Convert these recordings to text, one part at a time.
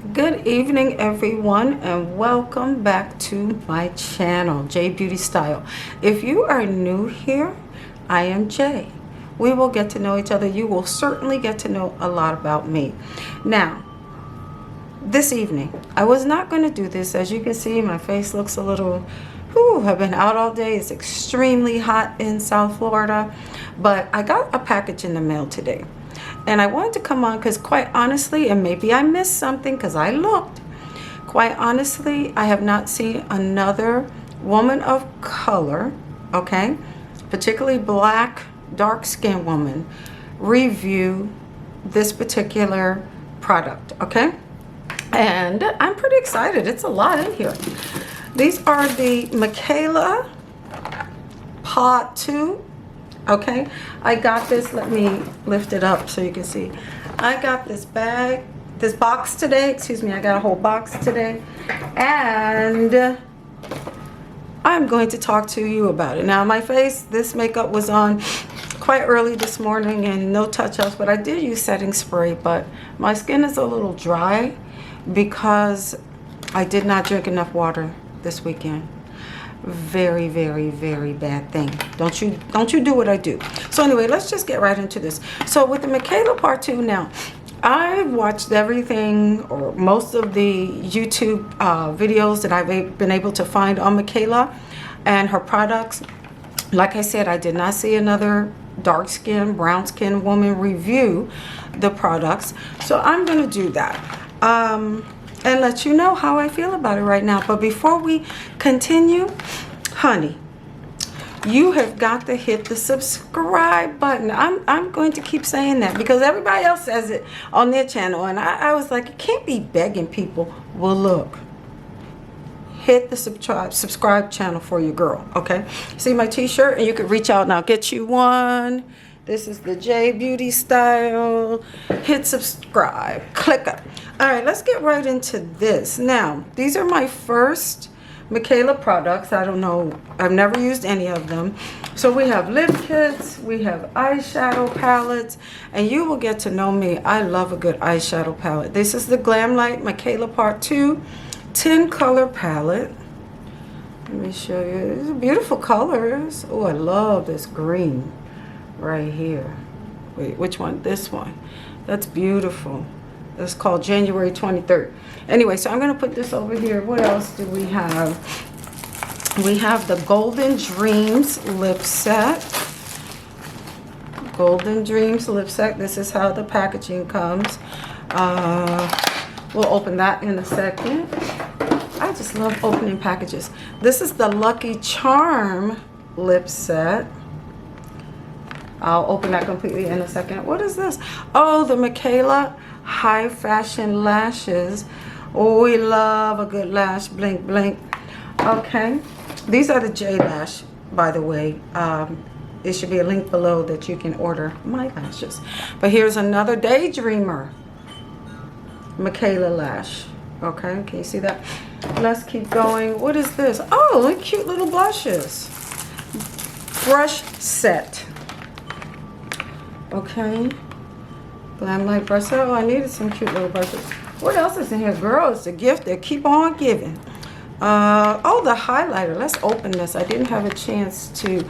Good evening, everyone, and welcome back to my channel, J Beauty Style. If you are new here, I am Jay. We will get to know each other. You will certainly get to know a lot about me. Now, this evening, I was not going to do this. As you can see, my face looks a little, I've been out all day. It's extremely hot in South Florida, but I got a package in the mail today. And I wanted to come on because quite honestly, and maybe I missed something because I looked, quite honestly, I have not seen another woman of color, okay, particularly black, dark-skinned woman, review this particular product, okay? And I'm pretty excited. It's a lot in here. These are the Mikayla PAHT TWO. Okay, I got this. Let me lift it up so you can see. I got this box today. Excuse me, I got a whole box today. And I'm going to talk to you about it. Now, my face, this makeup was on quite early this morning and no touch-ups, but I did use setting spray, but my skin is a little dry because I did not drink enough water this weekend. Very, very, very bad thing. Don't you do what I do. So anyway, let's just get right into this. So with the Mikayla PAHT TWO now, I've watched everything or most of the YouTube videos that I've been able to find on Mikayla and her products. Like I said, I did not see another dark skin, brown skin woman review the products. So I'm going to do that. And let you know how I feel about it right now. But before we continue, honey, you have got to hit the subscribe button. I'm going to keep saying that because everybody else says it on their channel. And I was like, you can't be begging people. Well, look, hit the subscribe channel for your girl, okay? See my t-shirt? And you can reach out and I'll get you one. This is the J Beauty Style. Hit subscribe. Click up. All right, let's get right into this. Now, these are my first Mikayla products. I don't know. I've never used any of them. So we have lip kits. We have eyeshadow palettes. And you will get to know me. I love a good eyeshadow palette. This is the Glam Light Mikayla PAHT TWO 10 color palette. Let me show you. These are beautiful colors. Oh, I love this green right here. Wait, which one? This one. That's beautiful. It's called January 23rd. Anyway, so I'm going to put this over here. What else do we have? We have the Golden Dreams lip set. Golden Dreams lip set. This is how the packaging comes. We'll open that in a second. I just love opening packages. This is the Lucky Charm lip set. I'll open that completely in a second. What is this? Oh, the Mikayla High Fashion Lashes. Oh, we love a good lash blink blink. Okay. These are the J Lash, by the way. There should be a link below that you can order my lashes. But here's another Daydreamer Mikayla lash. Okay, can you see that? Let's keep going. What is this? Oh, look, cute little blushes. Brush set. Okay. Glam Light brush set. Oh, I needed some cute little brushes. What else is in here? Girl, it's a gift that keep on giving. Oh, the highlighter. Let's open this. I didn't have a chance to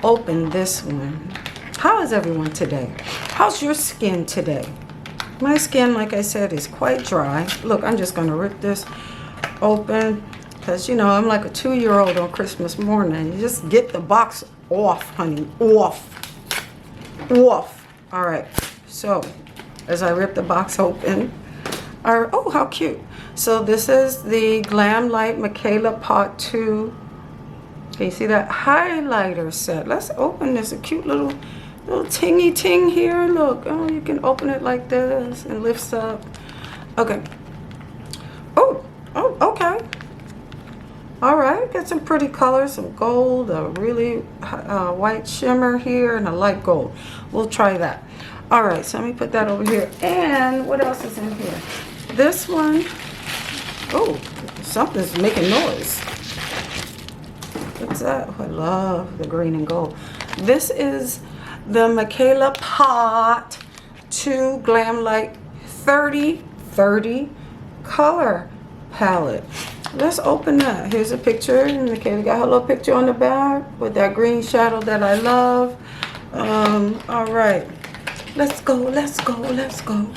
open this one. How is everyone today? How's your skin today? My skin, like I said, is quite dry. Look, I'm just going to rip this open because, you know, I'm like a 2-year-old on Christmas morning. You just get the box off, honey. Off. All right. So, as I rip the box open, oh, how cute. So, this is the Glam Light Mikayla PAHT TWO. Can you see that? Highlighter set. Let's open this. A cute little tingy ting here. Look. Oh, you can open it like this and lifts up. Okay. Oh, okay. All right. Got some pretty colors. Some gold, a really white shimmer here, and a light gold. We'll try that. All right. So let me put that over here. And what else is in here? This one. Oh, something's making noise. What's that? Oh, I love the green and gold. This is the Mikayla PAHT TWO Glam Light 30 color palette. Let's open that. Here's a picture. Mikayla got her little picture on the back with that green shadow that I love. All right. Let's go, let's go, let's go.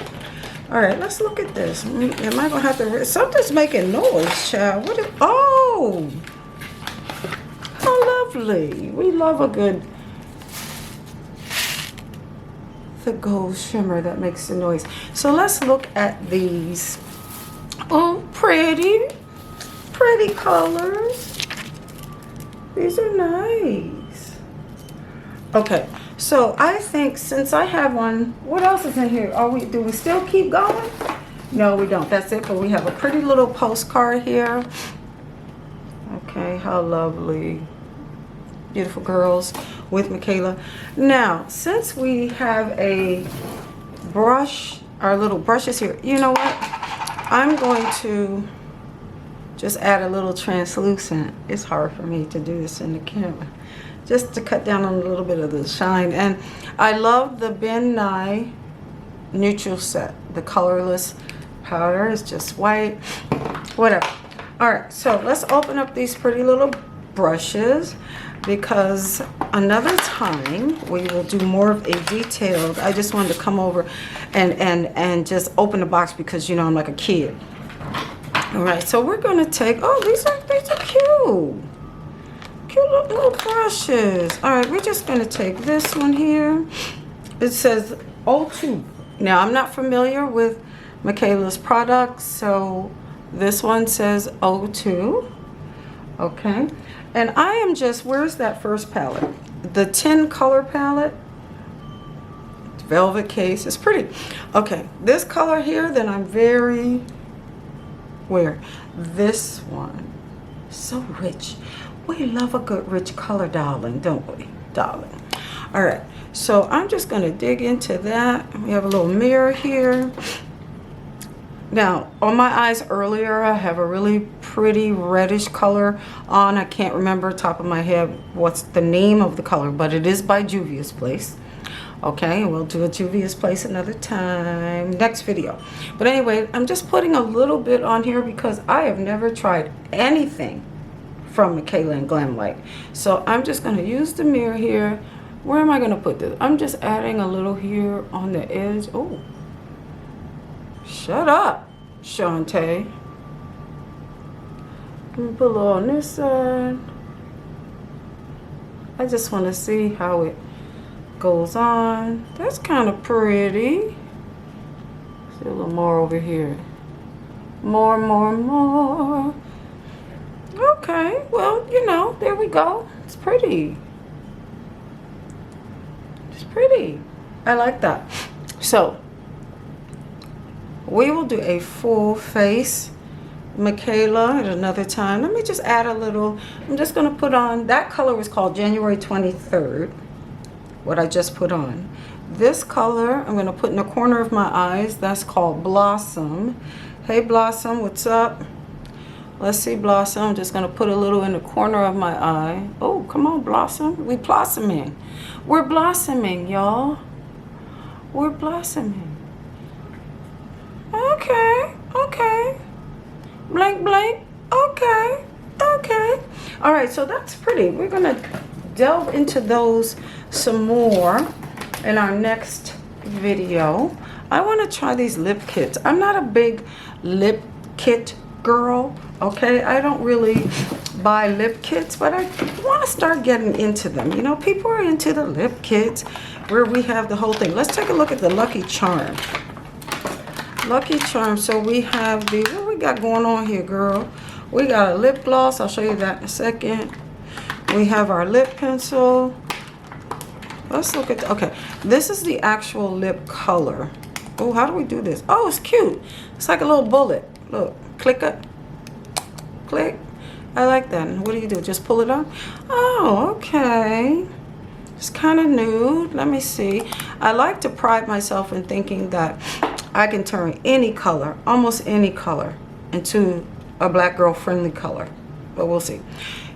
All right, let's look at this. Am I gonna have to, something's making noise, child. What is, oh, how lovely. We love a good, the gold shimmer that makes the noise. So let's look at these. Oh, pretty colors. These are nice. Okay. So I think since I have one, what else is in here? Do we still keep going? No, we don't. That's it. But we have a pretty little postcard here. Okay, how lovely. Beautiful girls with Mikayla. Now, since we have a brush, our little brushes here, you know what? I'm going to just add a little translucent. It's hard for me to do this in the camera. Just to cut down on a little bit of the shine. And I love the Ben Nye neutral set. The colorless powder is just white. Whatever. Alright, so let's open up these pretty little brushes, because another time we will do more of a detailed. I just wanted to come over and just open the box because, you know, I'm like a kid. Alright, so we're going to take, oh, these are cute. Cute little brushes. All right, we're just going to take this one here. It says O2. Now, I'm not familiar with Mikayla's products, so this one says O2. Okay. And I am just, where's that first palette? The 10 color palette. Velvet case. It's pretty. Okay, this color here, then I'm very, where? This one. So rich. We love a good rich color, darling, don't we, darling? All right, so I'm just going to dig into that. We have a little mirror here. Now, on my eyes earlier, I have a really pretty reddish color on. I can't remember top of my head what's the name of the color, but it is by Juvia's Place. Okay, we'll do a Juvia's Place another time, next video. But anyway, I'm just putting a little bit on here because I have never tried anything from Mikayla and Glam Light. So I'm just going to use the mirror here. Where am I going to put this? I'm just adding a little here on the edge. Oh, shut up, Shantae. Let me put a little on this side. I just want to see how it goes on. That's kind of pretty. See a little more over here. More. Okay, well, you know, there we go. It's pretty. It's pretty. I like that. So, we will do a full face Mikayla at another time. Let me just add a little. I'm just going to put on, that color was called January 23rd, what I just put on. This color, I'm going to put in the corner of my eyes. That's called Blossom. Hey, Blossom, what's up? Let's see, Blossom. I'm just going to put a little in the corner of my eye. Oh, come on, Blossom. We blossoming. We're blossoming, y'all. We're blossoming. Okay. Blank. Okay. All right, so that's pretty. We're going to delve into those some more in our next video. I want to try these lip kits. I'm not a big lip kit girl, okay? I don't really buy lip kits, but I want to start getting into them. You know, people are into the lip kits where we have the whole thing. Let's take a look at the Lucky Charm. Lucky Charm. So we have the, what we got going on here, girl? We got a lip gloss. I'll show you that in a second. We have our lip pencil. Let's look at, okay, this is the actual lip color. Oh, how do we do this? Oh, it's cute. It's like a little bullet. Look, click it. Click. I like that. And what do you do? Just pull it on? Oh, okay. It's kind of nude. Let me see. I like to pride myself in thinking that I can turn any color, almost any color, into a black girl friendly color. But we'll see.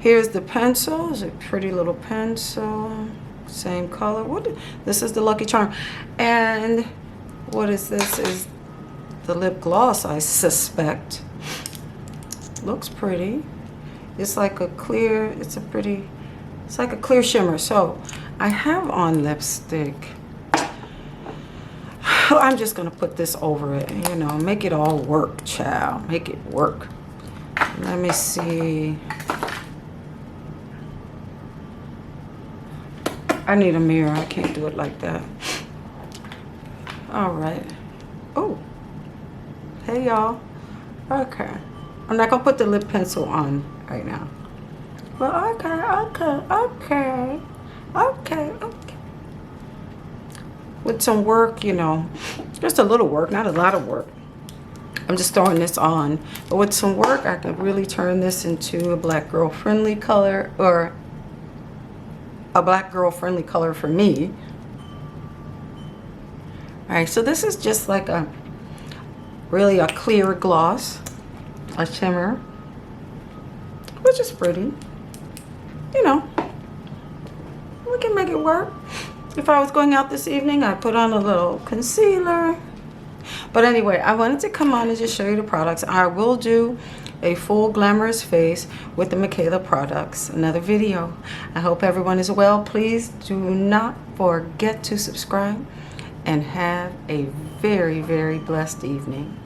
Here's the pencil. It's a pretty little pencil. Same color. This is the Lucky Charm. And what is this? Is the lip gloss, I suspect. Looks pretty. It's like a clear, it's like a clear shimmer. So I have on lipstick. I'm just gonna put this over it, you know, make it all work, child. Make it work. Let me see. I need a mirror. I can't do it like that. All right. Oh. Hey, y'all. Okay. I'm not gonna put the lip pencil on right now. But okay. With some work, you know, just a little work, not a lot of work. I'm just throwing this on. But with some work, I can really turn this into a black girl friendly color, or a black girl friendly color for me. All right, so this is just like really a clear gloss, a shimmer, which is pretty. You know, we can make it work. If I was going out this evening, I'd put on a little concealer. But anyway, I wanted to come on and just show you the products. I will do a full glamorous face with the Mikayla products, another video. I hope everyone is well. Please do not forget to subscribe and have a very, very blessed evening.